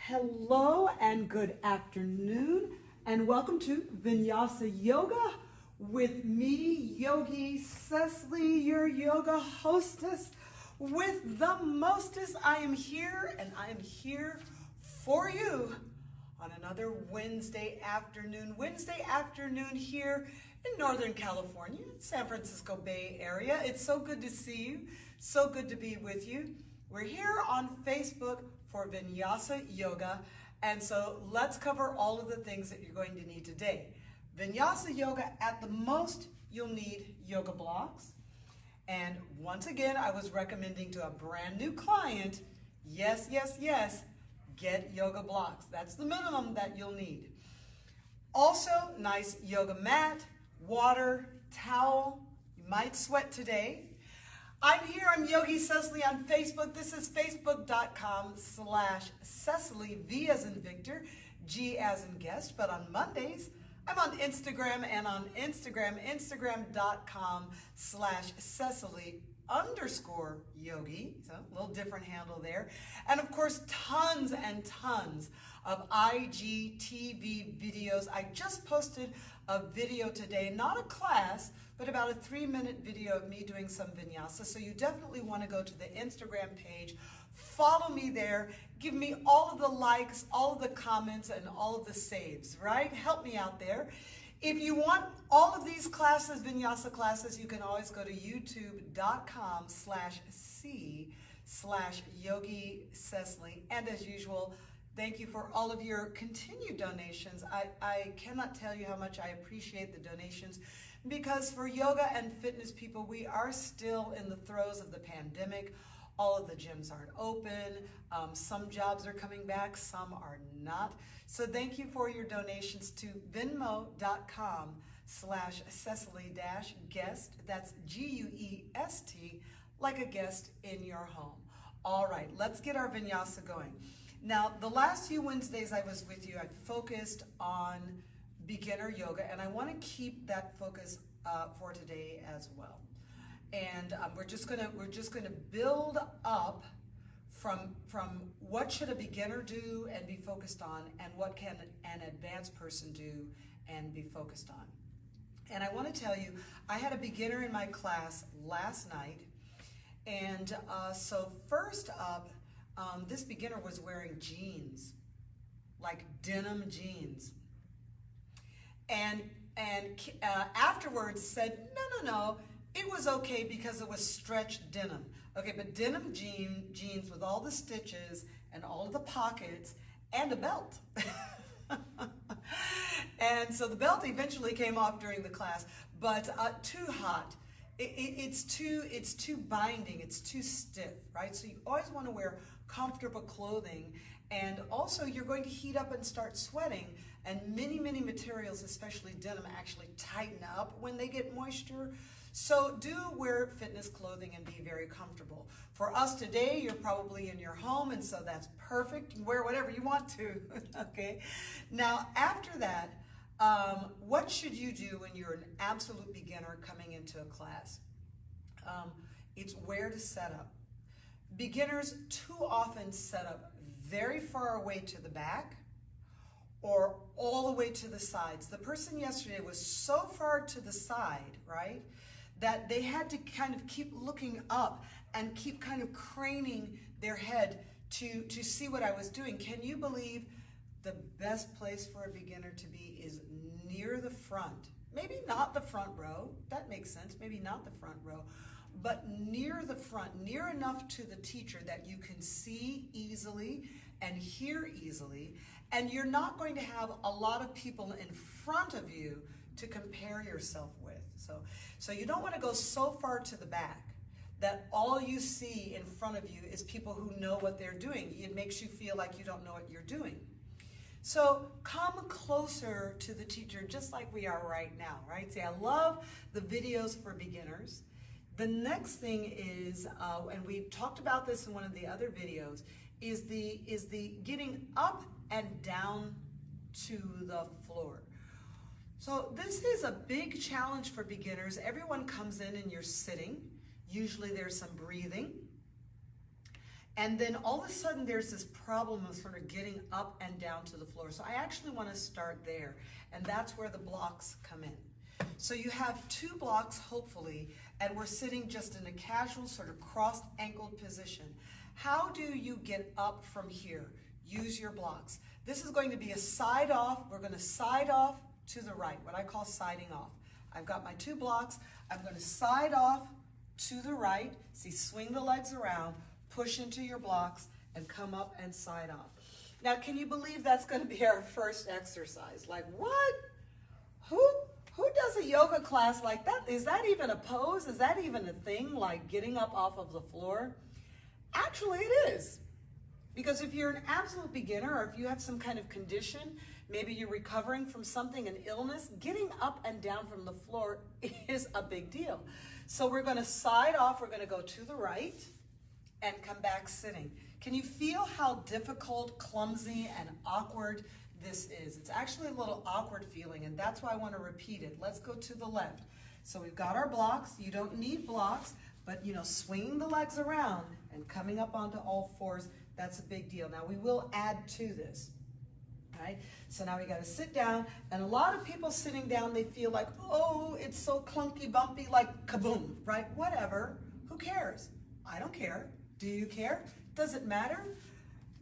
Hello and good afternoon, and welcome to Vinyasa Yoga with me, Yogi Cecily, your yoga hostess with the mostest. I am here, and I am here for you on another Wednesday afternoon here in Northern California, San Francisco Bay Area. It's so good to see you, so good to be with you. We're here on Facebook for Vinyasa Yoga, and so let's cover all of the things that you're going to need today. Vinyasa Yoga, at the most, you'll need yoga blocks. And once again, I was recommending to a brand new client, yes, get yoga blocks. That's the minimum that you'll need. Also, nice yoga mat, water, towel. You might sweat today. I'm here, I'm Yogi Cecily on Facebook. This is facebook.com/Cecily, V as in Victor, G as in guest. But on Mondays, I'm on Instagram, and on Instagram, instagram.com/Cecily_Yogi. So a little different handle there. And of course, tons and tons of IGTV videos. I just posted a video today, not a class, but about a 3-minute video of me doing some vinyasa. So you definitely want to go to the Instagram page, follow me there, give me all of the likes, all of the comments, and all of the saves, right? Help me out there. If you want all of these classes, vinyasa classes, you can always go to youtube.com/C/Yogi Cecily. And as usual, thank you for all of your continued donations. I cannot tell you how much I appreciate the donations, because for yoga and fitness people, we are still in the throes of the pandemic. All of the gyms aren't open. Some jobs are coming back, some are not. So thank you for your donations to venmo.com/Cecily-guest. That's GUEST, like a guest in your home. All right, let's get our vinyasa going. Now, the last few Wednesdays I was with you, I focused on beginner yoga, and I want to keep that focus for today as well. And we're just gonna build up from what should a beginner do and be focused on, and what can an advanced person do and be focused on. And I want to tell you, I had a beginner in my class last night, and so first up, this beginner was wearing jeans, like denim jeans. And afterwards said, no, it was okay because it was stretched denim. Okay, but denim jeans with all the stitches and all of the pockets and a belt. And so the belt eventually came off during the class, but too hot. It's too binding, it's too stiff, right? So you always want to wear comfortable clothing, and also you're going to heat up and start sweating, and many materials, especially denim, actually tighten up when they get moisture. So do wear fitness clothing and be very comfortable. For us today, you're probably in your home, and so that's perfect. You wear whatever you want to, okay? Now, after that, what should you do when you're an absolute beginner coming into a class? It's where to set up. Beginners too often set up very far away to the back or all the way to the sides. The person yesterday was so far to the side, right, that they had to kind of keep looking up and keep kind of craning their head to see what I was doing. Can you believe the best place for a beginner to be is near the front? Maybe not the front row, that makes sense, maybe not the front row, but near the front, near enough to the teacher that you can see easily and hear easily, and you're not going to have a lot of people in front of you to compare yourself with. So you don't want to go so far to the back that all you see in front of you is people who know what they're doing. It makes you feel like you don't know what you're doing. So come closer to the teacher, just like we are right now, right? See, I love the videos for beginners. The next thing is, and we talked about this in one of the other videos, is the getting up and down to the floor. So this is a big challenge for beginners. Everyone comes in and you're sitting. Usually there's some breathing. And then all of a sudden there's this problem of sort of getting up and down to the floor. So I actually want to start there, and that's where the blocks come in. So you have 2 blocks, hopefully, and we're sitting just in a casual sort of crossed ankled position. How do you get up from here? Use your blocks. This is going to be a side off. We're going to side off to the right, what I call siding off. I've got my 2 blocks. I'm going to side off to the right. See, swing the legs around, push into your blocks, and come up and side off. Now, can you believe that's going to be our first exercise? Like, what? Who does a yoga class like that? Is that even a pose? Is that even a thing, like getting up off of the floor? Actually, it is. Because if you're an absolute beginner, or if you have some kind of condition, maybe you're recovering from something, an illness, getting up and down from the floor is a big deal. So we're going to side off. We're going to go to the right and come back sitting. Can you feel how difficult, clumsy, and awkward this is? It's actually a little awkward feeling, and that's why I want to repeat it. Let's go to the left. So we've got our blocks. You don't need blocks, but swinging the legs around and coming up onto all fours, that's a big deal. Now we will add to this, right? So now we got to sit down, and a lot of people sitting down, they feel like, oh, it's so clunky, bumpy, like kaboom, right? Whatever. Who cares? I don't care. Do you care? Does it matter?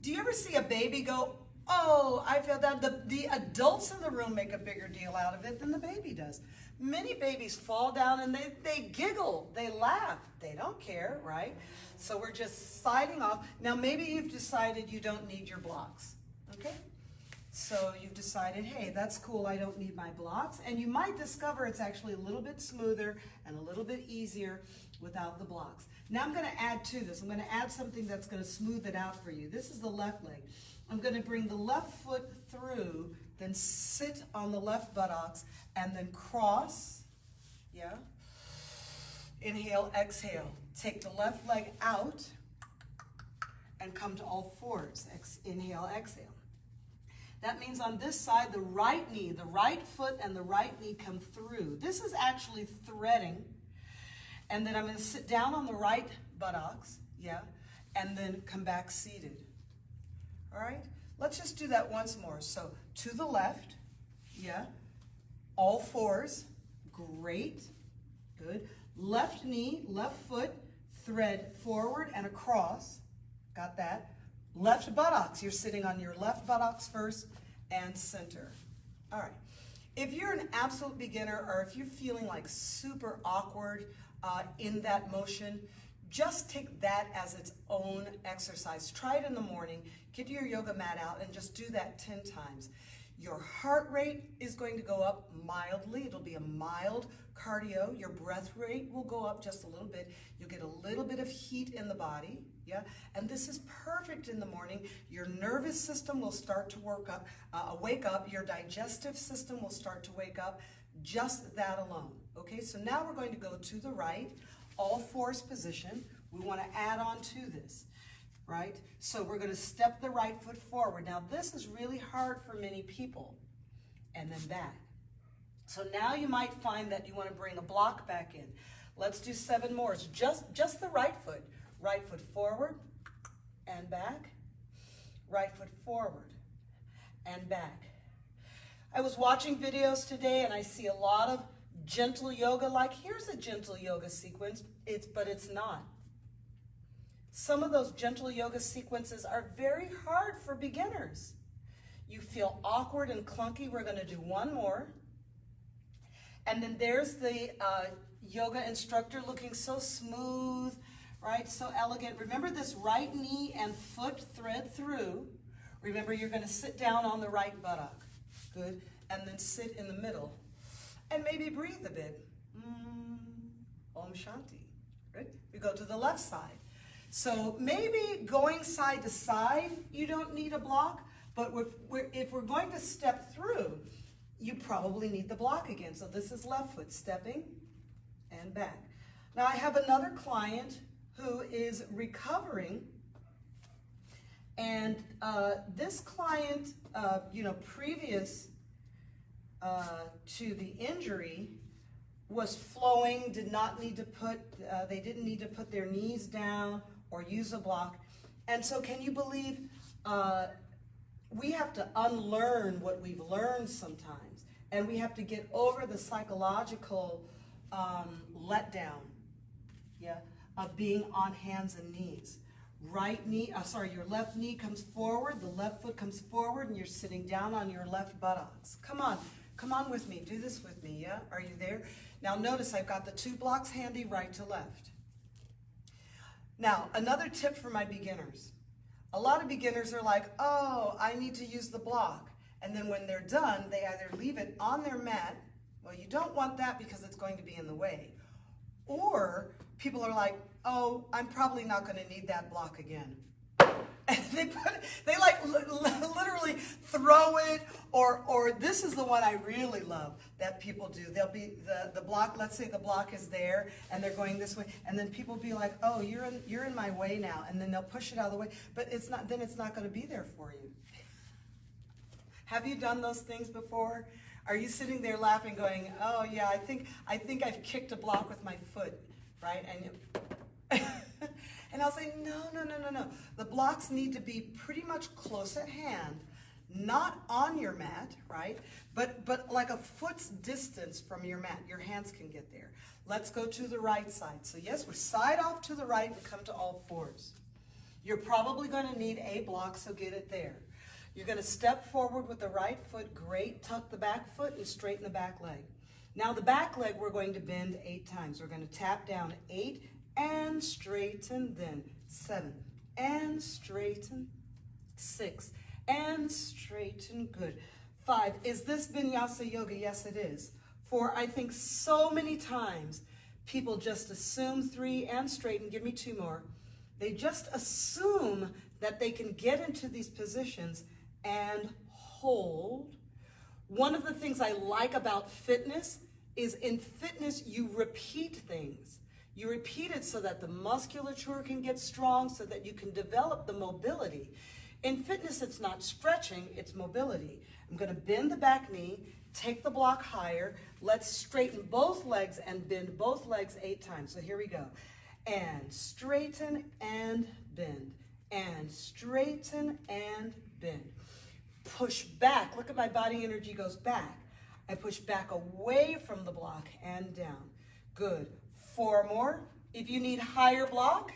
Do you ever see a baby go, oh, I feel that? The adults in the room make a bigger deal out of it than the baby does. Many babies fall down and they giggle, they laugh. They don't care, right? So we're just siding off. Now maybe you've decided you don't need your blocks, okay? So you've decided, hey, that's cool, I don't need my blocks. And you might discover it's actually a little bit smoother and a little bit easier without the blocks. Now I'm going to add to this. I'm going to add something that's going to smooth it out for you. This is the left leg. I'm going to bring the left foot through, then sit on the left buttocks, and then cross, yeah? Inhale, exhale. Take the left leg out and come to all fours. Inhale, exhale. That means on this side, the right knee, the right foot and the right knee come through. This is actually threading. And then I'm going to sit down on the right buttocks, yeah, and then come back seated. All right? Let's just do that once more. So to the left, yeah, all fours, great, good. Left knee, left foot, thread forward and across, got that. Left buttocks, you're sitting on your left buttocks first and center. All right. If you're an absolute beginner, or if you're feeling like super awkward in that motion, just take that as its own exercise. Try it in the morning, get your yoga mat out, and just do that 10 times. Your heart rate is going to go up mildly. It'll be a mild cardio. Your breath rate will go up just a little bit. You'll get a little bit of heat in the body, yeah? And this is perfect in the morning. Your nervous system will start to wake up. Your digestive system will start to wake up. Just that alone, okay? So now we're going to go to the right, all fours position. We want to add on to this, right? So we're going to step the right foot forward. Now this is really hard for many people. And then back. So now you might find that you want to bring a block back in. Let's do 7 more. It's just the right foot. Right foot forward and back. Right foot forward and back. I was watching videos today and I see a lot of gentle yoga, like here's a gentle yoga sequence, but it's not. Some of those gentle yoga sequences are very hard for beginners. You feel awkward and clunky. We're going to do 1 more. And then there's the yoga instructor looking so smooth, right? So elegant. Remember this right knee and foot thread through. Remember you're going to sit down on the right buttock. Good. And then sit in the middle. And maybe breathe a bit. Om Shanti. Right? We go to the left side. So maybe going side to side, you don't need a block. But if we're going to step through, you probably need the block again. So this is left foot stepping and back. Now I have another client who is recovering. And this client, previous to the injury, was flowing, they didn't need to put their knees down or use a block. And so can you believe we have to unlearn what we've learned sometimes, and we have to get over the psychological letdown, yeah, of being on hands and knees. Your left knee comes forward, the left foot comes forward, and you're sitting down on your left buttocks. Come on with me, do this with me, yeah? Are you there? Now notice I've got the 2 blocks handy, right to left. Now, another tip for my beginners. A lot of beginners are like, oh, I need to use the block. And then when they're done, they either leave it on their mat. Well, you don't want that because it's going to be in the way. Or people are like, oh, I'm probably not going to need that block again. And they like literally throw it, or this is the one I really love that people do. They'll be the block, let's say the block is there and they're going this way, and then people be like, oh, you're in my way now, and then they'll push it out of the way, but it's not going to be there for you. Have you done those things before? Are you sitting there laughing going, oh yeah, I think I've kicked a block with my foot, right? And I'll say, no. The blocks need to be pretty much close at hand, not on your mat, right? But like a foot's distance from your mat. Your hands can get there. Let's go to the right side. So yes, we're side off to the right and come to all fours. You're probably going to need a block, so get it there. You're going to step forward with the right foot, great, tuck the back foot and straighten the back leg. Now the back leg we're going to bend 8 times. We're going to tap down 8 and straighten, then 7 and straighten, 6 and straighten, good. 5, is this Vinyasa yoga? Yes, it is. 4, I think so many times people just assume 3 and straighten, give me 2 more. They just assume that they can get into these positions and hold. One of the things I like about fitness is in fitness you repeat things. You repeat it so that the musculature can get strong, so that you can develop the mobility. In fitness, it's not stretching, it's mobility. I'm going to bend the back knee, take the block higher. Let's straighten both legs and bend both legs 8 times. So here we go. And straighten and bend. And straighten and bend. Push back. Look at my body energy goes back. I push back away from the block and down. Good. 4 more. If you need higher block,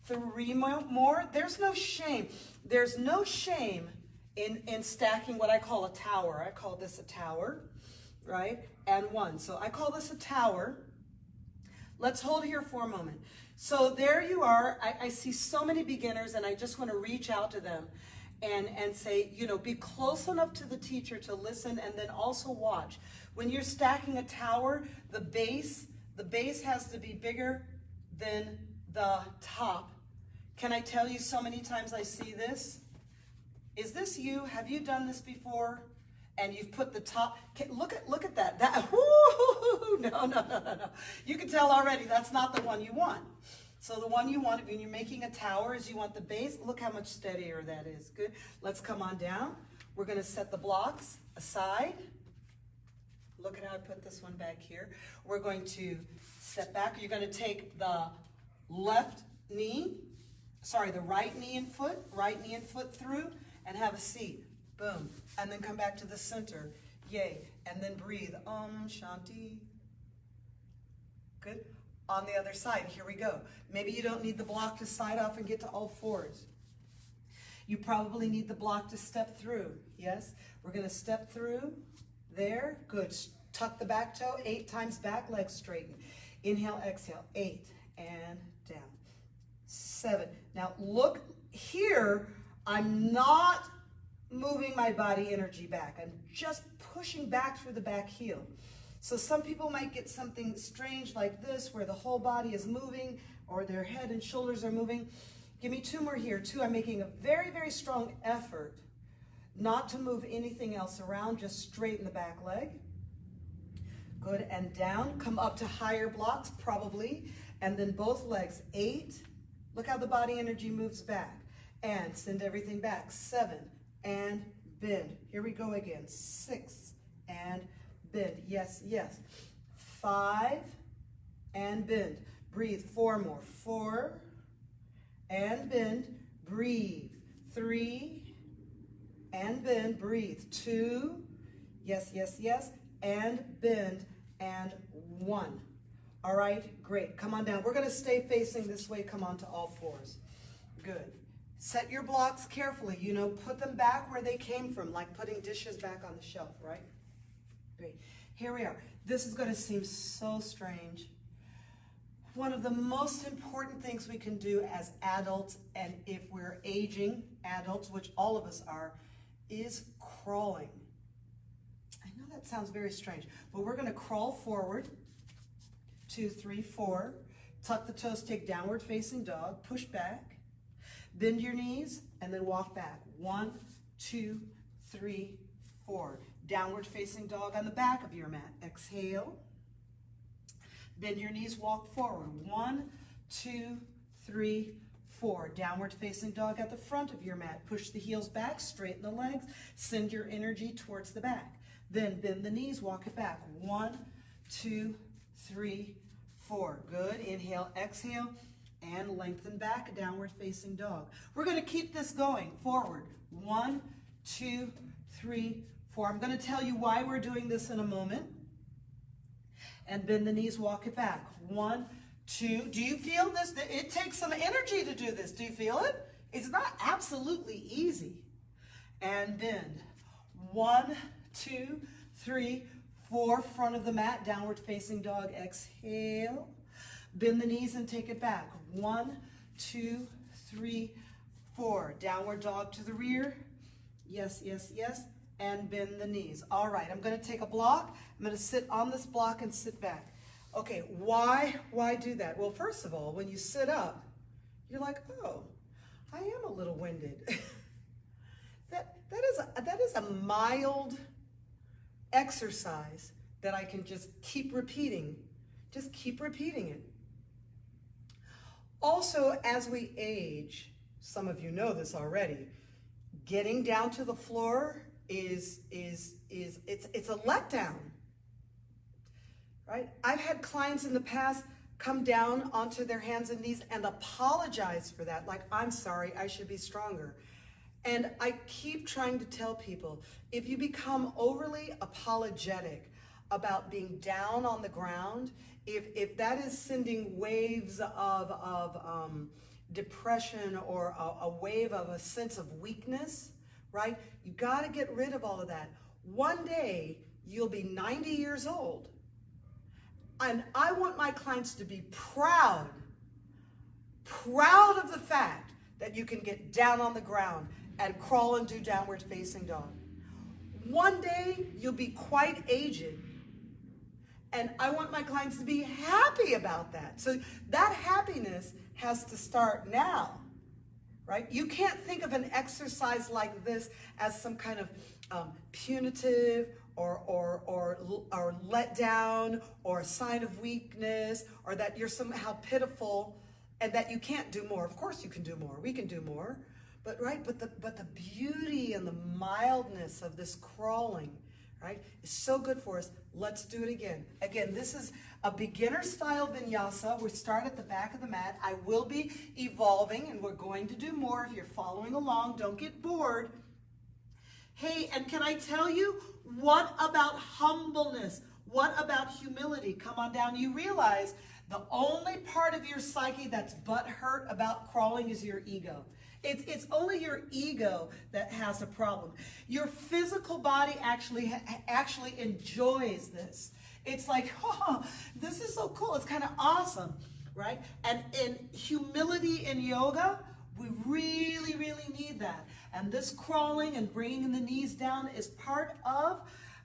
3 more. There's no shame. There's no shame in stacking what I call a tower. I call this a tower, right? And 1. So I call this a tower. Let's hold here for a moment. So there you are. I see so many beginners, and I just want to reach out to them and say, be close enough to the teacher to listen and then also watch. When you're stacking a tower, the base has to be bigger than the top. Can I tell you so many times I see this? Is this you? Have you done this before? And you've put the top, look at that. Whoo, no. You can tell already that's not the one you want. So the one you want when you're making a tower is you want the base. Look how much steadier that is. Good. Let's come on down. We're going to set the blocks aside. Look at how I put this one back here. We're going to step back. You're going to take the right knee and foot through and have a seat. Boom. And then come back to the center. Yay. And then breathe. Om Shanti. Good. On the other side, here we go. Maybe you don't need the block to side off and get to all fours. You probably need the block to step through. Yes? We're going to step through. There. Good. Tuck the back toe. 8 times back, legs straighten. Inhale, exhale. 8 and down. 7. Now look here. I'm not moving my body energy back. I'm just pushing back through the back heel. So some people might get something strange like this where the whole body is moving or their head and shoulders are moving. Give me 2 more here. 2, I'm making a very, very strong effort not to move anything else around, just straighten the back leg. Good, and down. Come up to higher blocks, probably, and then both legs. 8. Look how the body energy moves back. And send everything back. 7, and bend. Here we go again. 6, and bend. Yes. 5, and bend. Breathe. 4 more. 4, and bend. breathe. 3, and bend, breathe. 2, yes, yes, yes, and bend, and 1. All right, great. Come on down. We're going to stay facing this way. Come on to all fours. Good. Set your blocks carefully. You know, put them back where they came from, like putting dishes back on the shelf, right? Great. Here we are. This is going to seem so strange. One of the most important things we can do as adults, and if we're aging adults, which all of us are, is crawling. I know that sounds very strange, but we're going to crawl forward. 2, 3, 4. Tuck the toes, take downward facing dog, push back. Bend your knees, and then walk back. 1, 2, 3, 4. Downward facing dog on the back of your mat. Exhale. Bend your knees, walk forward. 1, 2, 3, 4. Downward facing dog at the front of your mat. Push the heels back, straighten the legs, send your energy towards the back. Then bend the knees, walk it back. 1, 2, 3, 4. Good. Inhale, exhale, and lengthen back, downward facing dog. We're going to keep this going. Forward. 1, 2, 3, 4. I'm going to tell you why we're doing this in a moment. And bend the knees, walk it back. 1, 2. Do you feel this? It takes some energy to do this. Do you feel it? It's not absolutely easy. And bend. 1, 2, 3, 4. Front of the mat, downward facing dog. Exhale. Bend the knees and take it back. 1, 2, 3, 4. Downward dog to the rear. Yes, yes, yes. And bend the knees. All right, I'm going to take a block. I'm going to sit on this block and sit back. Okay, why do that? Well, first of all, when you sit up, you're like, oh, I am a little winded. that is a mild exercise that I can just keep repeating. Just keep repeating it. Also, as we age, some of you know this already, getting down to the floor it's a letdown, right? I've had clients in the past come down onto their hands and knees and apologize for that, like, I'm sorry, I should be stronger. And I keep trying to tell people, if you become overly apologetic about being down on the ground, if that is sending waves of depression or a wave of a sense of weakness, right? You got to get rid of all of that. One day, you'll be 90 years old. And I want my clients to be proud of the fact that you can get down on the ground and crawl and do downward facing dog. One day, you'll be quite aged. And I want my clients to be happy about that. So that happiness has to start now. Right? You can't think of an exercise like this as some kind of punitive or let down or a sign of weakness, or that you're somehow pitiful and that you can't do more. Of course you can do more. We can do more. But the beauty and the mildness of this crawling, right, is so good for us. Let's do it again. Again, this is a beginner style vinyasa. We start at the back of the mat. I will be evolving, and we're going to do more. If you're following along, don't get bored. Hey, and can I tell you, what about humbleness? What about humility? Come on down. You realize the only part of your psyche that's butthurt about crawling is your ego. It's only your ego that has a problem. Your physical body actually enjoys this. It's like, oh, this is so cool. It's kind of awesome, right? And in humility in yoga, we really, really need that. And this crawling and bringing the knees down is part of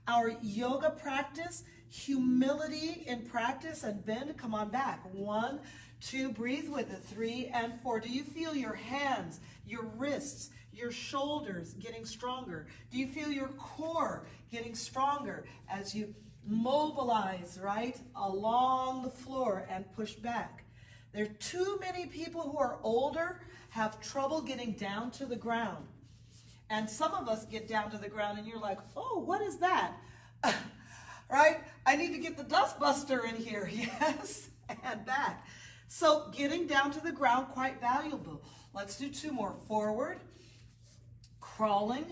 our yoga practice. Humility in practice, and bend. Come on back. 1, 2, breathe with it. 3 and 4. Do you feel your hands, your wrists, your shoulders getting stronger? Do you feel your core getting stronger as you mobilize, right, along the floor and push back? There are too many people who are older have trouble getting down to the ground. And some of us get down to the ground and you're like, oh, what is that? Right? I need to get the dust buster in here. Yes, and back. So getting down to the ground, quite valuable. Let's do 2 more. Forward, crawling,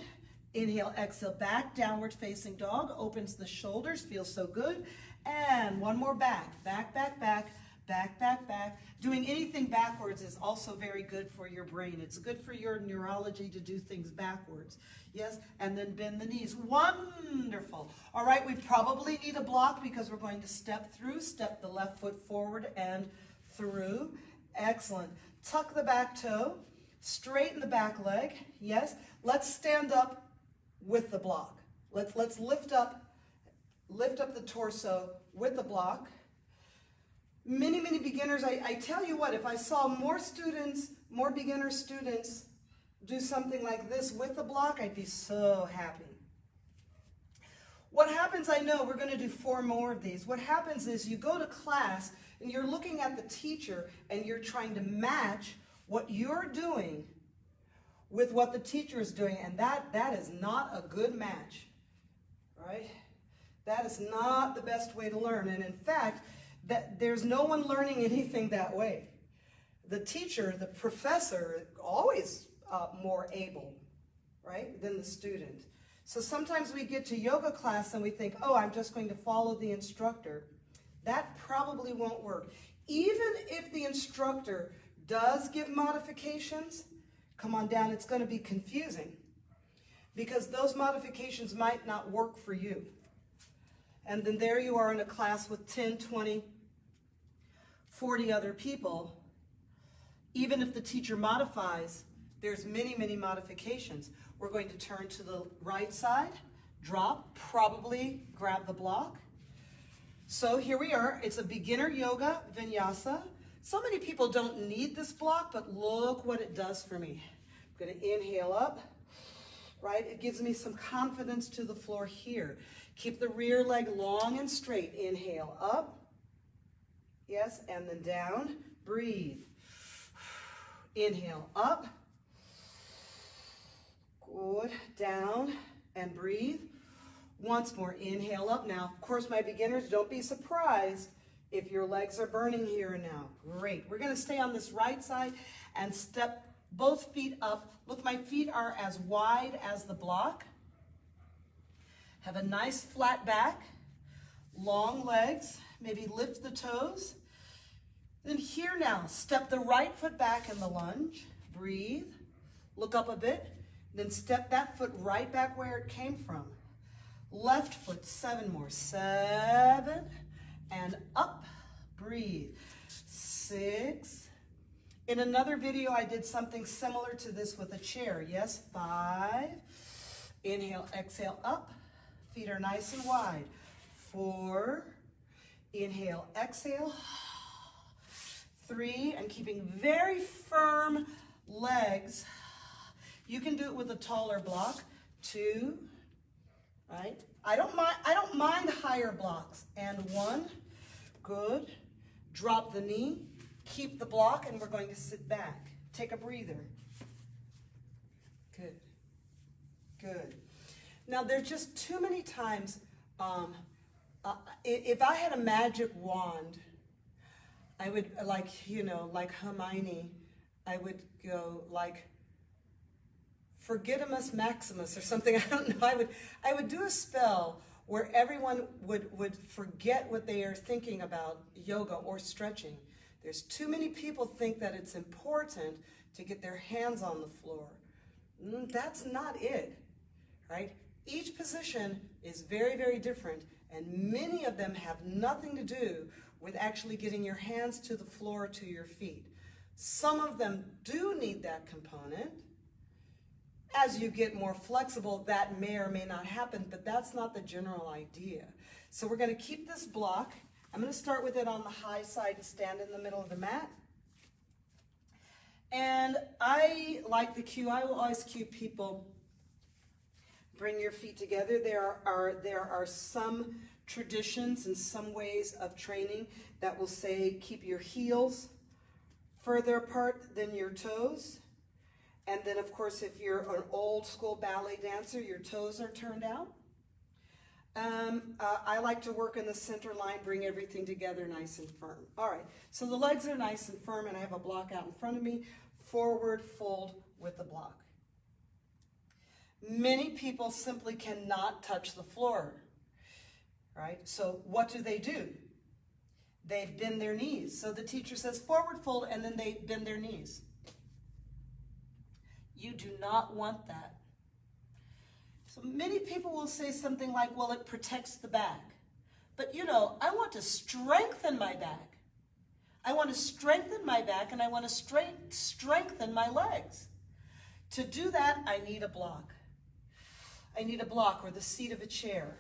inhale, exhale, back, downward facing dog, opens the shoulders, feels so good. And 1 more back, back, back, back, back, back, back. Doing anything backwards is also very good for your brain. It's good for your neurology to do things backwards. Yes, and then bend the knees. Wonderful. All right, we probably need a block because we're going to step through. Step the left foot forward and through. Excellent. Tuck the back toe. Straighten the back leg. Yes. Let's stand up with the block. Let's lift up the torso with the block. Many beginners, I tell you what, if I saw more beginner students do something like this with the block, I'd be so happy. What happens, I know, we're going to do 4 more of these. What happens is you go to class and you're looking at the teacher and you're trying to match what you're doing with what the teacher is doing, and that is not a good match, right? That is not the best way to learn, and in fact, there's no one learning anything that way. The teacher, the professor, always more able, right, than the student. So sometimes we get to yoga class and we think, oh, I'm just going to follow the instructor. That probably won't work. Even if the instructor does give modifications, come on down, it's going to be confusing because those modifications might not work for you. And then there you are in a class with 10, 20, 40 other people. Even if the teacher modifies, there's many modifications. We're going to turn to the right side, drop, probably grab the block. So here we are. It's a beginner yoga, Vinyasa. So many people don't need this block, but look what it does for me. I'm going to inhale up, right? It gives me some confidence to the floor here. Keep the rear leg long and straight. Inhale up. Yes, and then down. Breathe. Inhale up. Good. Down and breathe. Once more. Inhale up. Now, of course, my beginners, don't be surprised if your legs are burning here and now. Great. We're going to stay on this right side and step both feet up. Look, my feet are as wide as the block. Have a nice flat back, long legs, maybe lift the toes. Then here now, step the right foot back in the lunge. Breathe. Look up a bit. Then step that foot right back where it came from. Left foot, 7 more. 7. And up, breathe. 6. In another video, I did something similar to this with a chair. Yes, 5. Inhale, exhale, up. Feet are nice and wide. 4. Inhale, exhale. 3. And keeping very firm legs. You can do it with a taller block. 2. Right? I don't mind higher blocks. And 1. Good. Drop the knee. Keep the block, and we're going to sit back. Take a breather. Good. Good. Now, there's just too many times, if I had a magic wand, I would, like Hermione, I would go like, Forgetimus Maximus or something, I don't know. I would do a spell where everyone would forget what they are thinking about yoga or stretching. There's too many people think that it's important to get their hands on the floor. That's not it, right? Each position is very different, and many of them have nothing to do with actually getting your hands to the floor, to your feet. Some of them do need that component. As you get more flexible, that may or may not happen, but that's not the general idea. So we're going to keep this block. I'm going to start with it on the high side and stand in the middle of the mat. And I like the cue. I will always cue people, bring your feet together. There are some traditions and some ways of training that will say keep your heels further apart than your toes. And then, of course, if you're an old school ballet dancer, your toes are turned out. I like to work in the center line, bring everything together nice and firm. All right, so the legs are nice and firm, and I have a block out in front of me. Forward fold with the block. Many people simply cannot touch the floor, right? So what do? They bend their knees. So the teacher says forward fold, and then they bend their knees. You do not want that. So many people will say something like, well, it protects the back. But you know, I want to strengthen my back. I want to strengthen my back, and I want to strengthen my legs. To do that, I need a block. I need a block or the seat of a chair.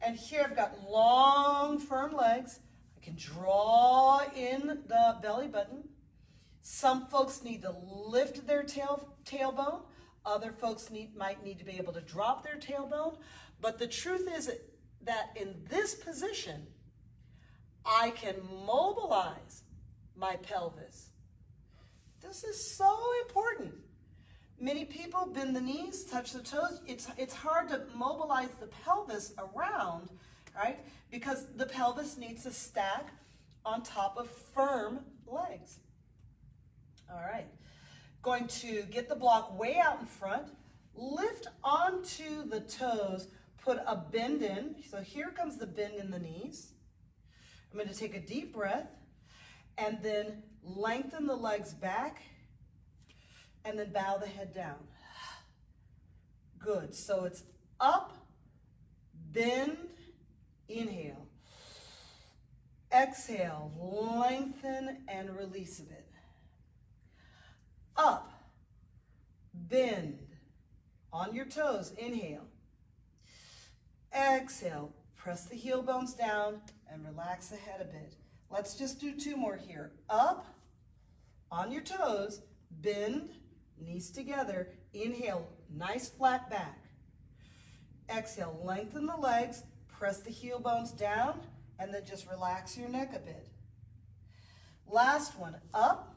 And here I've got long, firm legs. I can draw in the belly button. Some folks need to lift their tailbone. Other folks might need to be able to drop their tailbone. But the truth is that in this position, I can mobilize my pelvis. This is so important. Many people bend the knees, touch the toes. It's hard to mobilize the pelvis around, right? Because the pelvis needs to stack on top of firm legs. All right. Going to get the block way out in front, lift onto the toes, put a bend in. So here comes the bend in the knees. I'm going to take a deep breath and then lengthen the legs back and then bow the head down. Good. So it's up, bend, inhale. Exhale, lengthen and release a bit. Up, bend, on your toes, inhale. Exhale, press the heel bones down and relax the head a bit. Let's just do two more here. Up, on your toes, bend, knees together, inhale, nice flat back. Exhale, lengthen the legs, press the heel bones down, and then just relax your neck a bit. Last one, up,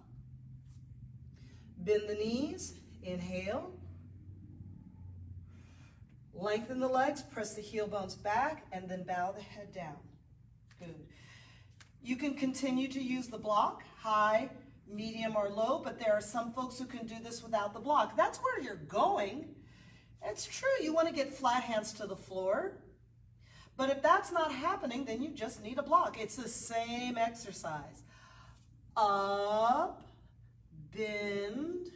bend the knees, inhale. Lengthen the legs, press the heel bones back, and then bow the head down. Good. You can continue to use the block, high, medium, or low, but there are some folks who can do this without the block. That's where you're going. It's true, you want to get flat hands to the floor. But if that's not happening, then you just need a block. It's the same exercise. Up, bend,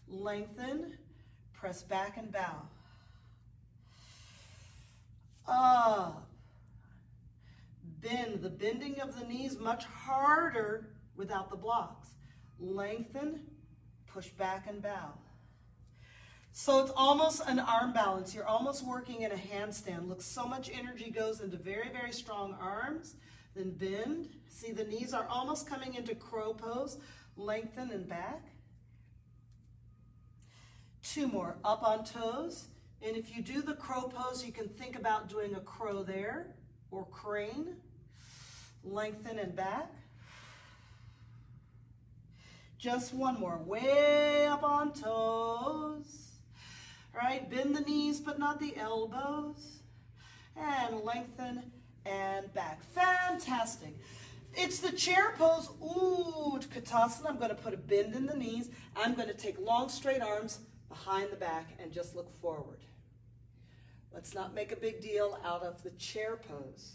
lengthen, press back and bow. Up, bend. The bending of the knees much harder without the blocks. Lengthen, push back and bow. So it's almost an arm balance. You're almost working in a handstand. Look, so much energy goes into very, very strong arms. Then bend. See, the knees are almost coming into crow pose. Lengthen and back. Two more. Up on toes. And if you do the crow pose, you can think about doing a crow there or crane. Lengthen and back. Just one more. Way up on toes. All right, bend the knees but not the elbows. And lengthen and back. Fantastic. It's the chair pose, Utkatasana. I'm going to put a bend in the knees. I'm going to take long straight arms behind the back and just look forward. Let's not make a big deal out of the chair pose.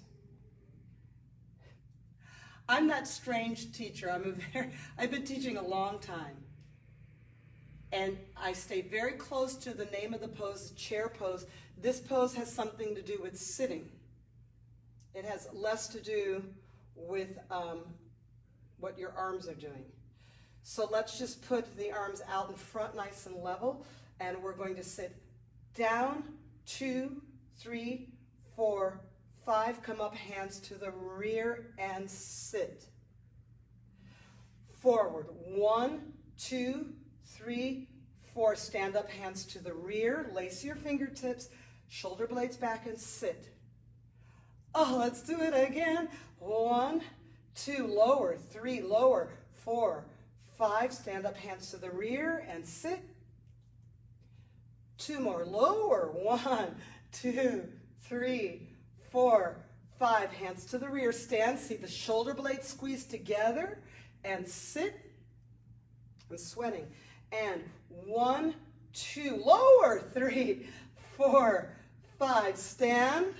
I'm that strange teacher. I've been teaching a long time. And I stay very close to the name of the pose, the chair pose. This pose has something to do with sitting. It has less to do with what your arms are doing. So let's just put the arms out in front nice and level, and we're going to sit down, 2, 3, 4, 5, come up, hands to the rear and sit. Forward, 1, 2, 3, 4, stand up, hands to the rear, lace your fingertips, shoulder blades back and sit. Oh, let's do it again. 1, 2, lower, 3, lower, 4, 5, stand up, hands to the rear and sit. 2 more, lower, 1, 2, 3, 4, 5. Hands to the rear. Stand. See the shoulder blades squeeze together. And sit. I'm sweating. And 1, 2. Lower. 3, 4, 5. Stand.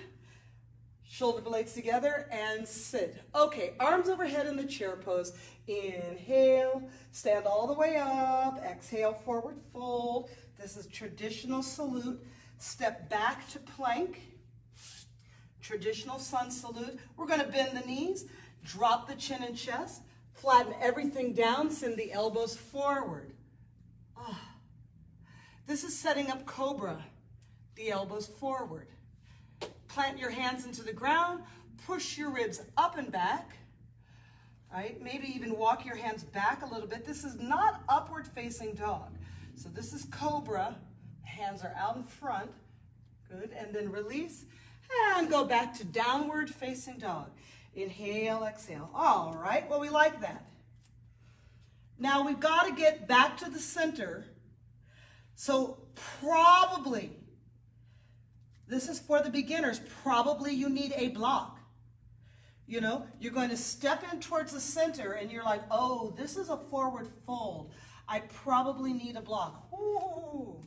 Shoulder blades together and sit. Okay, arms overhead in the chair pose. Inhale, stand all the way up. Exhale, forward fold. This is traditional salute. Step back to plank. Traditional sun salute. We're going to bend the knees, drop the chin and chest, flatten everything down, send the elbows forward. Oh. This is setting up cobra. The elbows forward. Plant your hands into the ground, push your ribs up and back, right? Maybe even walk your hands back a little bit. This is not upward facing dog. So this is cobra, hands are out in front, good, and then release, and go back to downward facing dog. Inhale, exhale. All right, well, we like that. Now we've got to get back to the center, so probably, this is for the beginners. Probably you need a block. You know, you're going to step in towards the center and you're like, oh, this is a forward fold. I probably need a block. Ooh.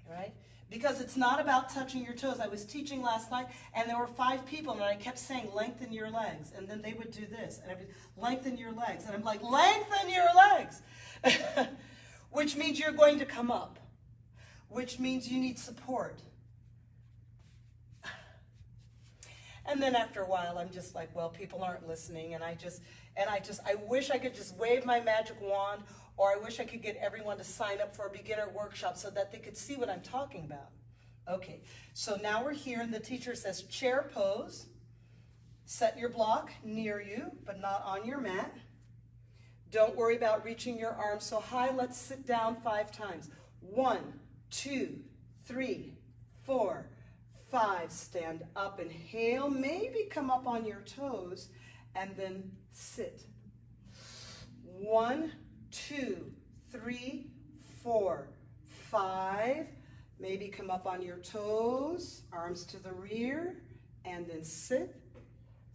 Right? Because it's not about touching your toes. I was teaching last night and there were 5 people and I kept saying, lengthen your legs. And then they would do this. And I would lengthen your legs. And I'm like, lengthen your legs. Which means you're going to come up. Which means you need support. And then after a while, I'm just like, well, people aren't listening, and I wish I could just wave my magic wand, or I wish I could get everyone to sign up for a beginner workshop so that they could see what I'm talking about. Okay, so now we're here, and the teacher says chair pose. Set your block near you, but not on your mat. Don't worry about reaching your arms so high. Let's sit down 5 times. 1, 2, 3, 4, 5. Stand up, inhale, maybe come up on your toes, and then sit. 1, 2, 3, 4, 5. Maybe come up on your toes, arms to the rear, and then sit.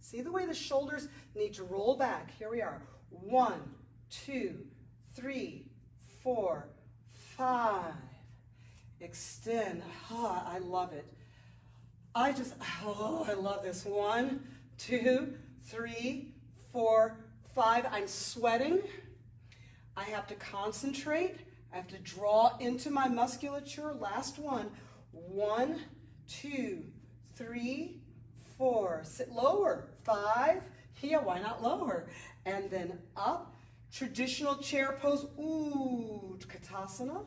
See the way the shoulders need to roll back. Here we are. 1, 2, 3, 4, 5. Extend. Oh, I love it. I love this. 1, 2, 3, 4, 5. I'm sweating. I have to concentrate. I have to draw into my musculature. Last one. 1, 2, 3, 4. Sit lower. 5. Yeah, why not lower? And then up. Traditional chair pose. Ooh, Utkatasana.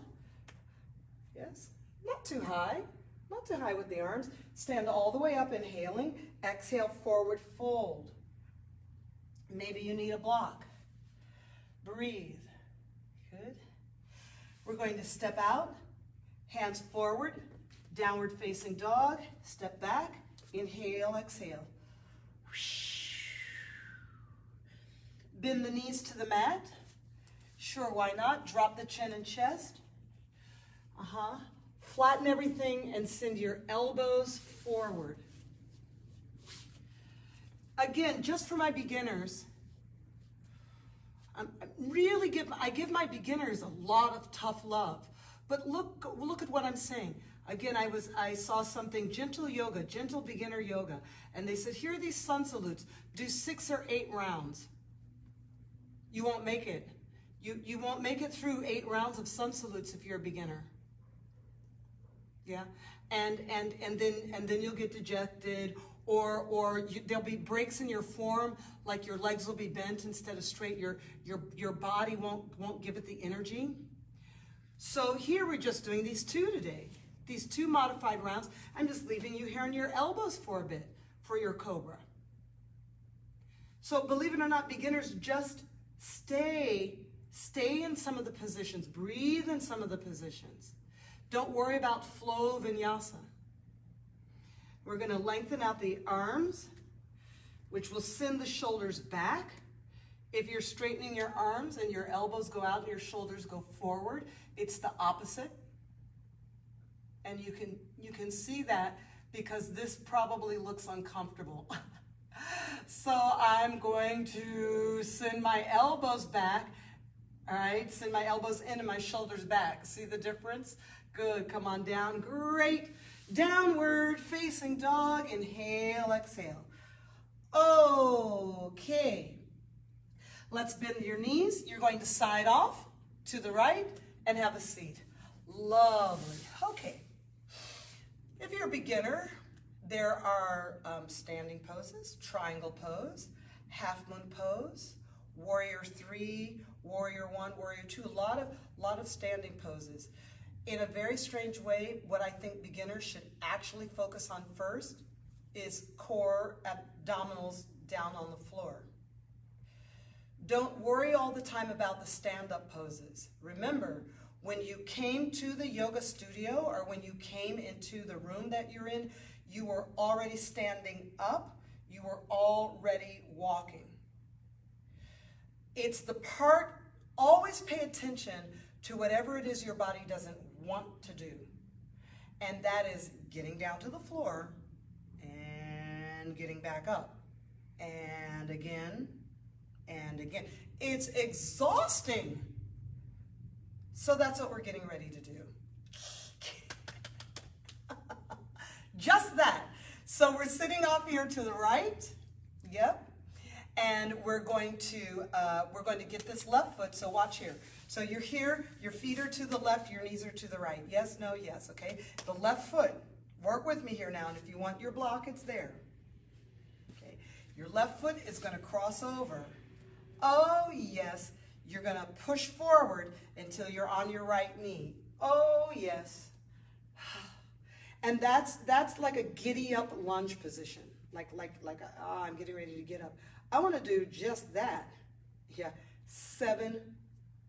Yes, not too high with the arms. Stand all the way up, inhaling. Exhale, forward fold. Maybe you need a block. Breathe. Good. We're going to step out, hands forward, downward facing dog, step back, inhale, exhale. Bend the knees to the mat. Sure, why not? Drop the chin and chest. Flatten everything and send your elbows forward. Again, just for my beginners, I give my beginners a lot of tough love. But look at what I'm saying. Again, I saw something, gentle yoga, gentle beginner yoga, and they said, here are these sun salutes. Do 6 or 8 rounds. You won't make it. You won't make it through 8 rounds of sun salutes if you're a beginner. Yeah, and then you'll get dejected, or there'll be breaks in your form, like your legs will be bent instead of straight. Your body won't give it the energy. So here we're just doing these 2 today, these 2 modified rounds. I'm just leaving you here on your elbows for a bit for your cobra. So believe it or not, beginners, just stay in some of the positions, breathe in some of the positions. Don't worry about flow vinyasa. We're going to lengthen out the arms, which will send the shoulders back. If you're straightening your arms and your elbows go out and your shoulders go forward, it's the opposite. And you can see that because this probably looks uncomfortable. So I'm going to send my elbows back. All right, send my elbows in and my shoulders back. See the difference? Good, come on down, great. Downward facing dog, inhale, exhale. Okay, let's bend your knees. You're going to side off to the right and have a seat. Lovely, okay. If you're a beginner, there are standing poses, triangle pose, half moon pose, warrior 3, warrior 1, warrior 2, a lot of standing poses. In a very strange way, what I think beginners should actually focus on first is core abdominals down on the floor. Don't worry all the time about the stand-up poses. Remember, when you came to the yoga studio or when you came into the room that you're in, you were already standing up, you were already walking. It's the part, always pay attention to whatever it is your body doesn't want to do. And that is getting down to the floor and getting back up. And again, and again. It's exhausting. So that's what we're getting ready to do. Just that. So we're sitting off here to the right. Yep. And we're going to get this left foot. So watch here. So you're here, your feet are to the left, your knees are to the right. Yes, no, yes, okay? The left foot, work with me here now, and if you want your block, it's there. Okay, your left foot is gonna cross over. Oh, yes, you're gonna push forward until you're on your right knee. Oh, yes. And that's like a giddy up lunge position. I'm getting ready to get up. I wanna do just that. Yeah, 7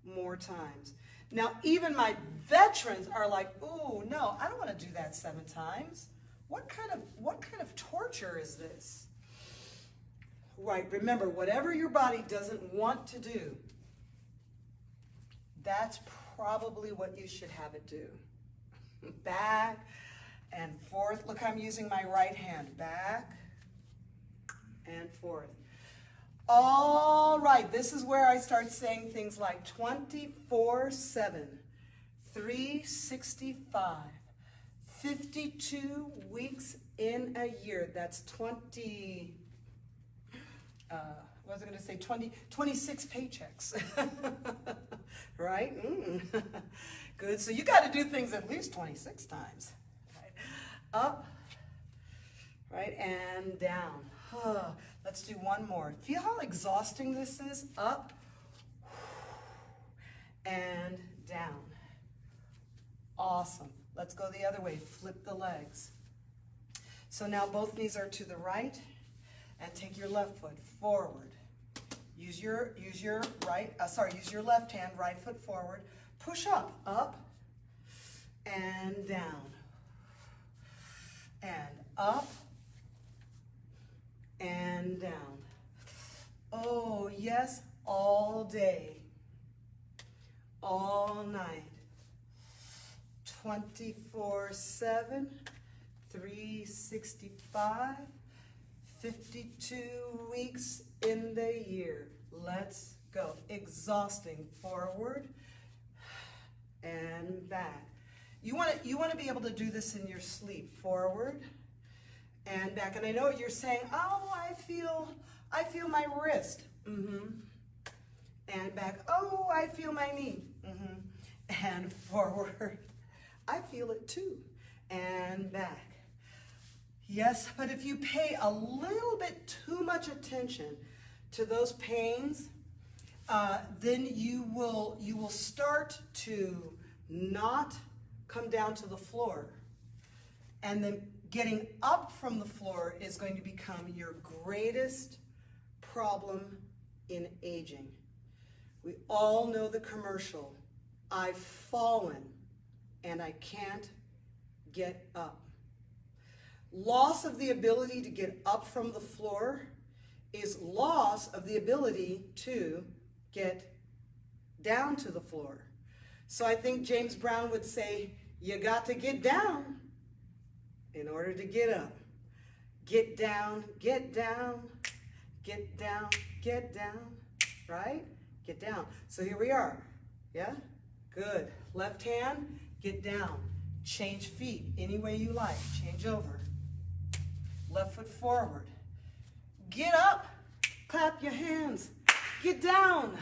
more times. Now, even my veterans are like, "Ooh, no, I don't want to do that 7 times. What kind of torture is this?" Right, remember, whatever your body doesn't want to do, that's probably what you should have it do. Back and forth. Look, I'm using my right hand. Back and forth. All right, this is where I start saying things like 24/7, 365, 52 weeks in a year. That's 26 paychecks, right? Good, so you got to do things at least 26 times. Right? Up, right, and down. Let's do one more. Feel how exhausting this is? Up and down. Awesome. Let's go the other way. Flip the legs. So now both knees are to the right, and take your left foot forward. Use your left hand, right foot forward. Push up, and down, and up, and down. Oh, yes, all day, all night, 24/7, 365, 52 weeks in the year. Let's go. Exhausting. Forward and back. You want to be able to do this in your sleep. Forward and back. And I know what you're saying. Oh, I feel my wrist. And back. Oh, I feel my knee. And forward. I feel it too. And back. Yes, but if you pay a little bit too much attention to those pains, then you will start to not come down to the floor. And then getting up from the floor is going to become your greatest problem in aging. We all know the commercial, "I've fallen and I can't get up." Loss of the ability to get up from the floor is loss of the ability to get down to the floor. So I think James Brown would say, You got to get down in order to get up. Get down, get down, get down, get down, right? Get down. So here we are, yeah? Good. Left hand, get down. Change feet any way you like. Change over. Left foot forward. Get up, clap your hands. Get down,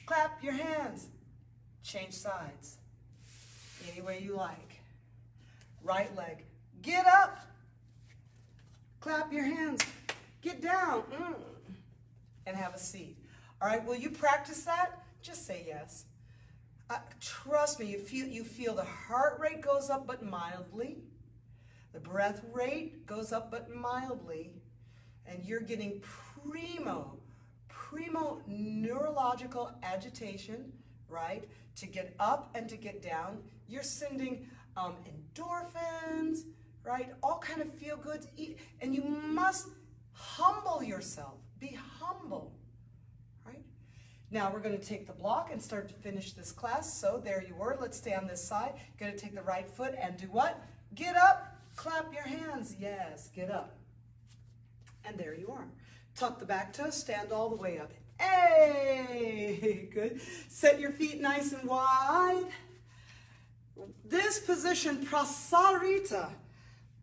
clap your hands. Change sides any way you like. Right leg, get up, clap your hands, get down, and have a seat. All right, will you practice that? Just say yes. Trust me, you feel the heart rate goes up but mildly. The breath rate goes up but mildly. And you're getting primo neurological agitation, right? To get up and to get down. You're sending endorphins, right? All kind of feel goods. And you must humble yourself. Be humble, right? Now we're going to take the block and start to finish this class. So there you were. Let's stay on this side. Going to take the right foot and do what? Get up, clap your hands. Yes, get up. And there you are. Tuck the back toes, stand all the way up. Hey, good. Set your feet nice and wide. This position, Prasarita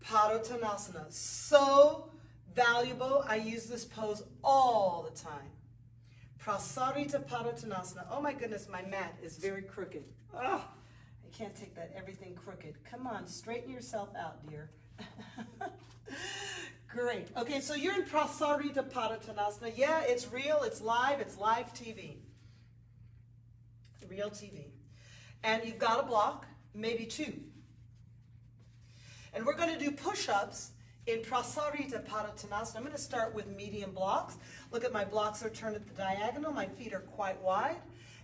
Padottanasana, so valuable. I use this pose all the time. Prasarita Padottanasana. Oh my goodness, my mat is very crooked. Oh, I can't take that, everything crooked. Come on, straighten yourself out, dear. Great. Okay, so you're in Prasarita Padottanasana. Yeah, it's real, it's live TV. Real TV. And you've got a block, maybe two. And we're going to do push-ups in Prasarita Padottanasana. I'm going to start with medium blocks. Look at my blocks are turned at the diagonal. My feet are quite wide.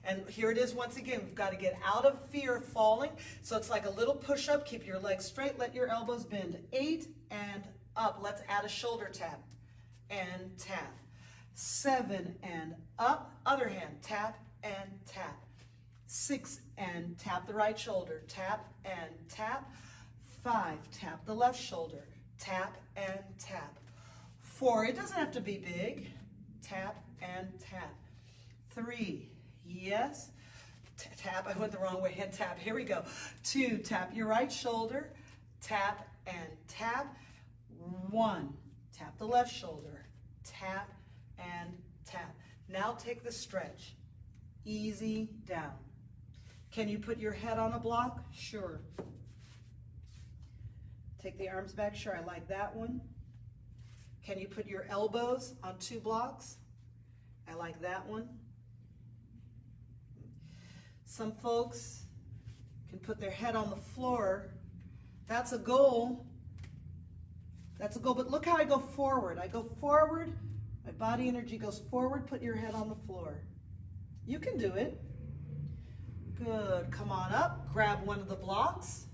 And here it is once again. We've got to get out of fear of falling. So it's like a little push-up. Keep your legs straight. Let your elbows bend. 8 and up. Let's add a shoulder tap and tap. 7 and up. Other hand. Tap and tap. 6 and tap the right shoulder. Tap and tap. 5. Tap the left shoulder. Tap and tap. 4. It doesn't have to be big. Tap and tap. 3. Yes. Tap. I went the wrong way. And tap. Here we go. 2. Tap your right shoulder. Tap and tap. 1. Tap the left shoulder. Tap and tap. Now take the stretch. Easy down. Can you put your head on a block? Sure. Take the arms back. Sure, I like that one. Can you put your elbows on 2 blocks? I like that one. Some folks can put their head on the floor. That's a goal. That's a goal, but look how I go forward. I go forward, my body energy goes forward, put your head on the floor. You can do it. Good, come on up, grab one of the blocks.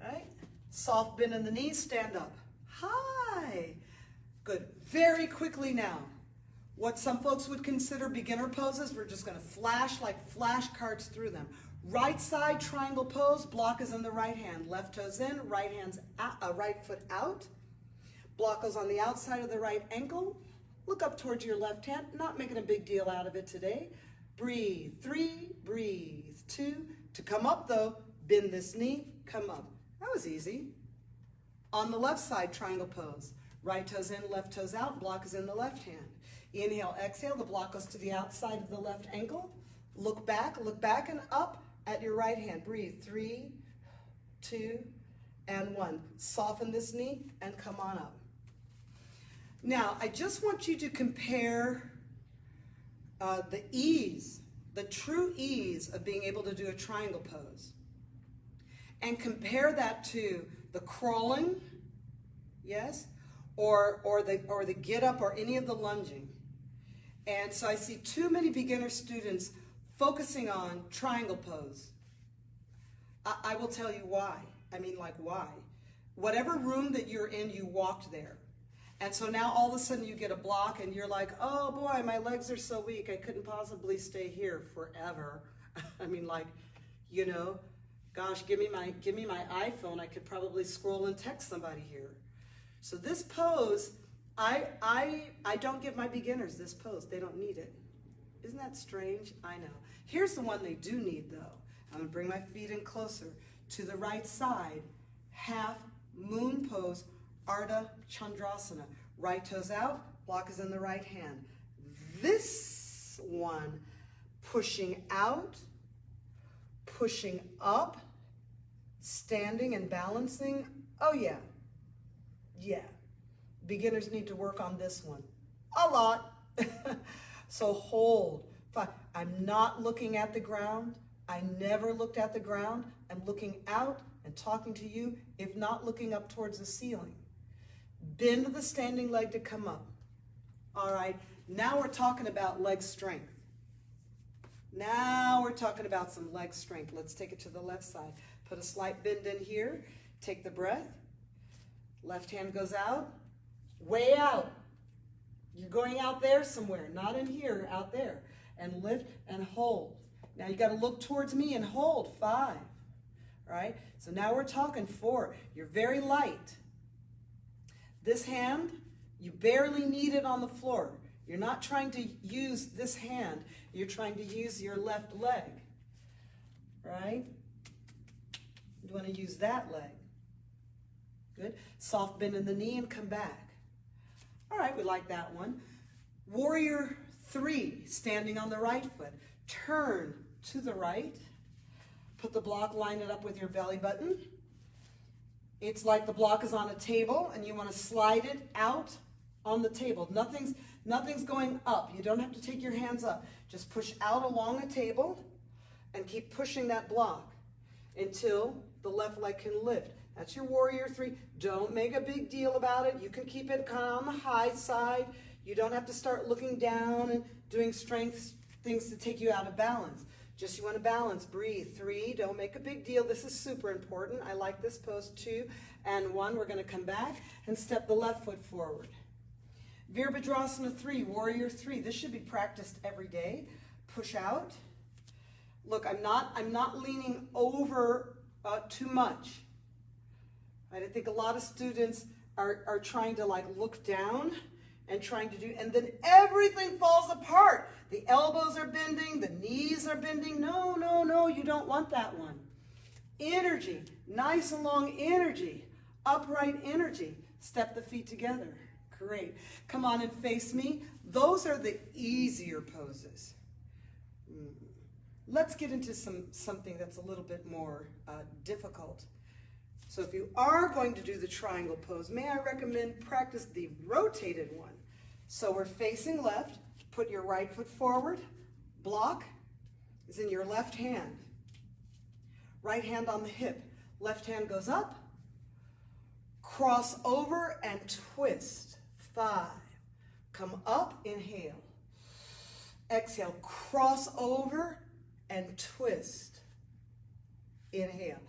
All right, soft bend in the knees, stand up. Hi, good, very quickly now. What some folks would consider beginner poses, we're just gonna flash like flashcards through them. Right side triangle pose, block is in the right hand. Left toes in, right foot out. Block goes on the outside of the right ankle. Look up towards your left hand, not making a big deal out of it today. Breathe, 3, breathe, 2. To come up though, bend this knee, come up. That was easy. On the left side, triangle pose. Right toes in, left toes out, block is in the left hand. Inhale, exhale, the block goes to the outside of the left ankle. Look back and up at your right hand. Breathe, 3, 2, and 1. Soften this knee and come on up. Now, I just want you to compare the ease, the true ease of being able to do a triangle pose. And compare that to the crawling, yes, or the get up or any of the lunging. And so I see too many beginner students focusing on triangle pose. I will tell you why. I mean, like, why? Whatever room that you're in, you walked there. And so now all of a sudden you get a block and you're like, oh boy, my legs are so weak, I couldn't possibly stay here forever. I mean, like, you know, Gosh, give me my iPhone. I could probably scroll and text somebody here. So this pose, I don't give my beginners this pose. They don't need it. Isn't that strange? I know. Here's the one they do need though. I'm gonna bring my feet in closer to the right side. Half moon pose, Ardha Chandrasana. Right toes out, block is in the right hand. This one, pushing out, pushing up, standing and balancing. Oh yeah, yeah. Beginners need to work on this one a lot. So hold. I'm not looking at the ground. I never looked at the ground. I'm looking out and talking to you, if not looking up towards the ceiling. Bend the standing leg to come up. All right, now we're talking about leg strength. Now we're talking about some leg strength. Let's take it to the left side. Put a slight bend in here. Take the breath. Left hand goes out. Way out. You're going out there somewhere, not in here, out there. And lift and hold. Now you got to look towards me and hold. 5. Right? So now we're talking 4. You're very light. This hand, you barely need it on the floor. You're not trying to use this hand. You're trying to use your left leg. Right? You want to use that leg. Good. Soft bend in the knee and come back. All right, we like that one. Warrior 3, standing on the right foot. Turn to the right. Put the block, line it up with your belly button. It's like the block is on a table and you want to slide it out on the table. Nothing's going up. You don't have to take your hands up. Just push out along the table and keep pushing that block until the left leg can lift. That's your warrior 3. Don't make a big deal about it. You can keep it kind of on the high side. You don't have to start looking down and doing strength things to take you out of balance. Just you want to balance. Breathe. 3. Don't make a big deal. This is super important. I like this pose. 2 and 1. We're going to come back and step the left foot forward. Virabhadrasana 3, warrior 3. This should be practiced every day. Push out. Look, I'm not leaning over too much. I think a lot of students are trying to like look down and trying to do, and then everything falls apart. The elbows are bending, the knees are bending. No, no, no, you don't want that one. Energy, nice and long energy, upright energy. Step the feet together. Great. Come on and face me. Those are the easier poses. Let's get into something that's a little bit more difficult. So if you are going to do the triangle pose, may I recommend practice the rotated one. So we're facing left, put your right foot forward, block is in your left hand. Right hand on the hip, left hand goes up, cross over and twist. 5, come up, inhale. Exhale, cross over and twist. Inhale.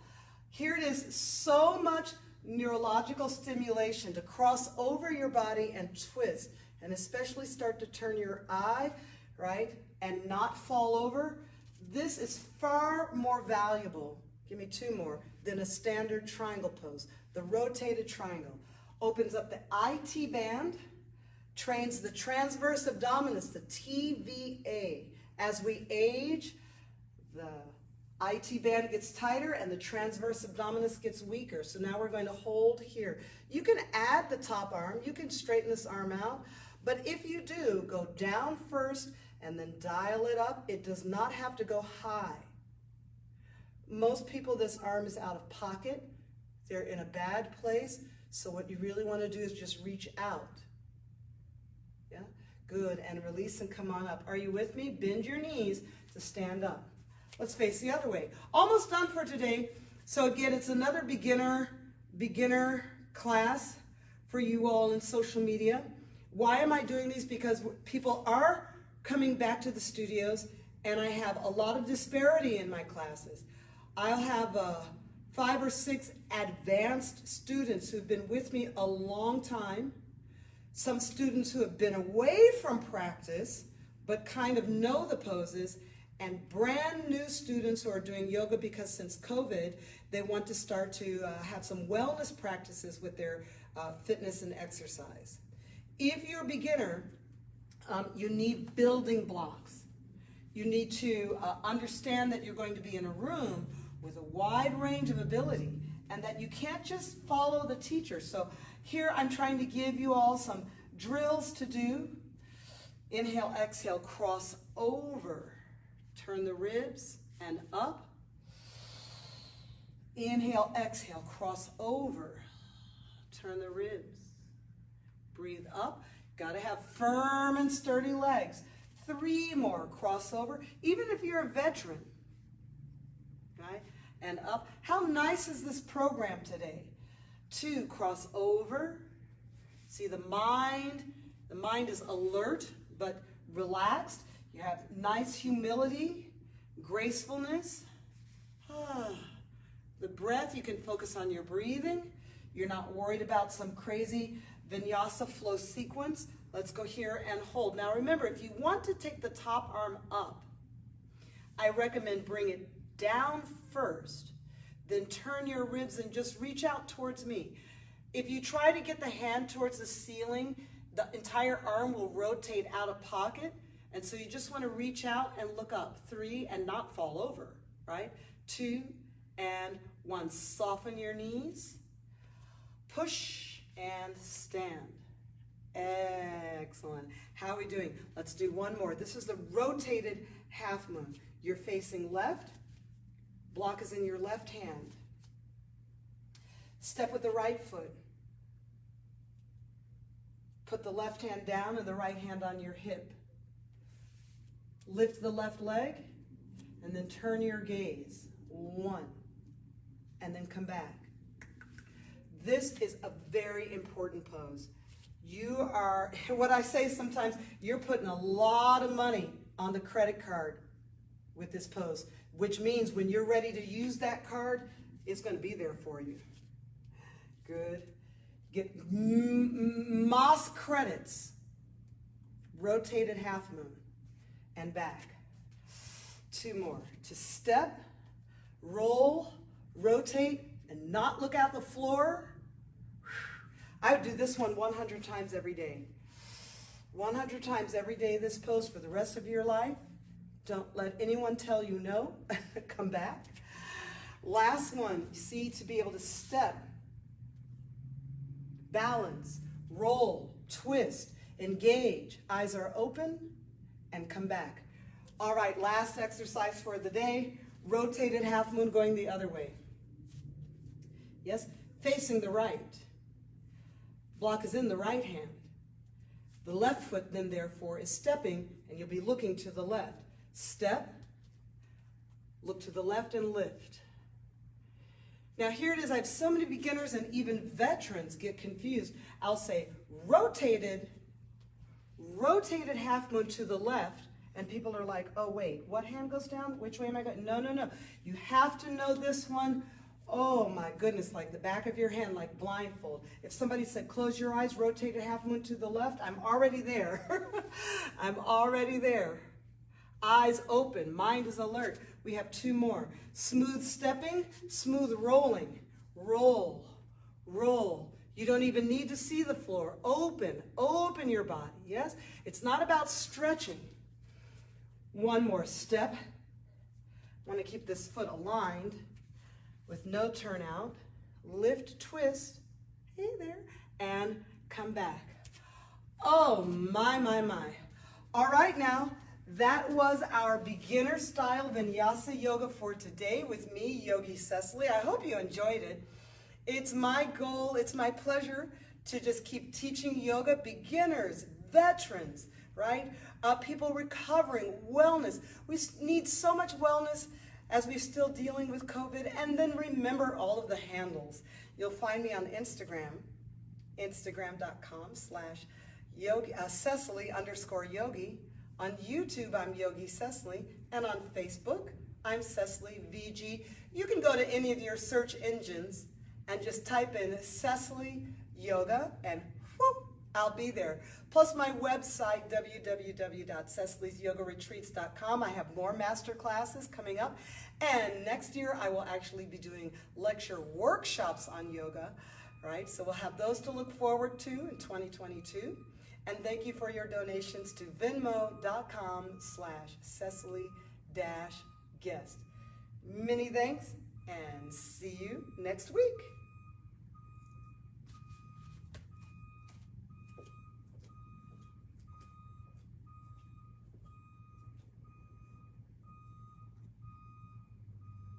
Here it is, so much neurological stimulation to cross over your body and twist, and especially start to turn your eye, right, and not fall over. This is far more valuable, give me 2 more, than a standard triangle pose. The rotated triangle opens up the IT band, trains the transverse abdominis, the TVA. As we age, the IT band gets tighter and the transverse abdominis gets weaker. So now we're going to hold here. You can add the top arm. You can straighten this arm out. But if you do, go down first and then dial it up. It does not have to go high. Most people, this arm is out of pocket. They're in a bad place. So what you really want to do is just reach out. Yeah, good. And release and come on up. Are you with me? Bend your knees to stand up. Let's face the other way. Almost done for today. So again, it's another beginner class for you all in social media. Why am I doing these? Because people are coming back to the studios and I have a lot of disparity in my classes. I'll have 5 or 6 advanced students who've been with me a long time. Some students who have been away from practice but kind of know the poses, and brand new students who are doing yoga because since COVID, they want to start to have some wellness practices with their fitness and exercise. If you're a beginner, you need building blocks. You need to understand that you're going to be in a room with a wide range of ability and that you can't just follow the teacher. So here I'm trying to give you all some drills to do. Inhale, exhale, cross over. Turn the ribs and up. Inhale, exhale, cross over. Turn the ribs. Breathe up. Got to have firm and sturdy legs. 3 more, cross over. Even if you're a veteran. Okay? And up. How nice is this program today? 2, cross over. See the mind is alert but relaxed. You have nice humility, gracefulness. The breath, you can focus on your breathing. You're not worried about some crazy Vinyasa flow sequence. Let's go here and hold. Now remember, if you want to take the top arm up, I recommend bring it down first, then turn your ribs and just reach out towards me. If you try to get the hand towards the ceiling, the entire arm will rotate out of pocket. And so you just want to reach out and look up. 3 and not fall over, right? 2 and 1. Soften your knees. Push and stand. Excellent. How are we doing? Let's do one more. This is the rotated half moon. You're facing left. Block is in your left hand. Step with the right foot. Put the left hand down and the right hand on your hip. Lift the left leg and then turn your gaze. 1 and then come back. This is a very important pose. You are, what I say sometimes, you're putting a lot of money on the credit card with this pose, which means when you're ready to use that card, it's going to be there for you. Good. Get Moss credits. Rotated half moon and back. 2 more. To step, roll, rotate, and not look out the floor. I would do this one 100 times every day. 100 times every day this pose for the rest of your life. Don't let anyone tell you no. Come back. Last one, see, to be able to step, balance, roll, twist, engage. Eyes are open and come back. All right, last exercise for the day. Rotated half moon going the other way. Yes, facing the right. Block is in the right hand. The left foot then therefore is stepping and you'll be looking to the left. Step, look to the left and lift. Now here it is, I have so many beginners and even veterans get confused. I'll say rotated half moon to the left and people are like, oh wait, what hand goes down? Which way am I going? No. You have to know this one. Oh my goodness, like the back of your hand, like blindfold. If somebody said, close your eyes, rotated half moon to the left, I'm already there. I'm already there. Eyes open, mind is alert. We have 2 more. Smooth stepping, smooth rolling. Roll, roll. You don't even need to see the floor. Open your body, yes? It's not about stretching. 1 more step. Want to keep this foot aligned with no turnout. Lift, twist, hey there, and come back. Oh, my. All right, now, that was our beginner style Vinyasa yoga for today with me, Yogi Cecily. I hope you enjoyed it. It's my goal, it's my pleasure to just keep teaching yoga, beginners, veterans, right? People recovering, wellness. We need so much wellness as we're still dealing with COVID. And then remember all of the handles. You'll find me on Instagram, instagram.com/Cecily_yogi. On YouTube, I'm Yogi Cecily. And on Facebook, I'm Cecily VG. You can go to any of your search engines and just type in Cecily Yoga and whoop, I'll be there. Plus my website, www.cecilysyogaretreats.com. I have more master classes coming up. And next year, I will actually be doing lecture workshops on yoga, right? So we'll have those to look forward to in 2022. And thank you for your donations to venmo.com/Cecily-guest. Many thanks, and see you next week.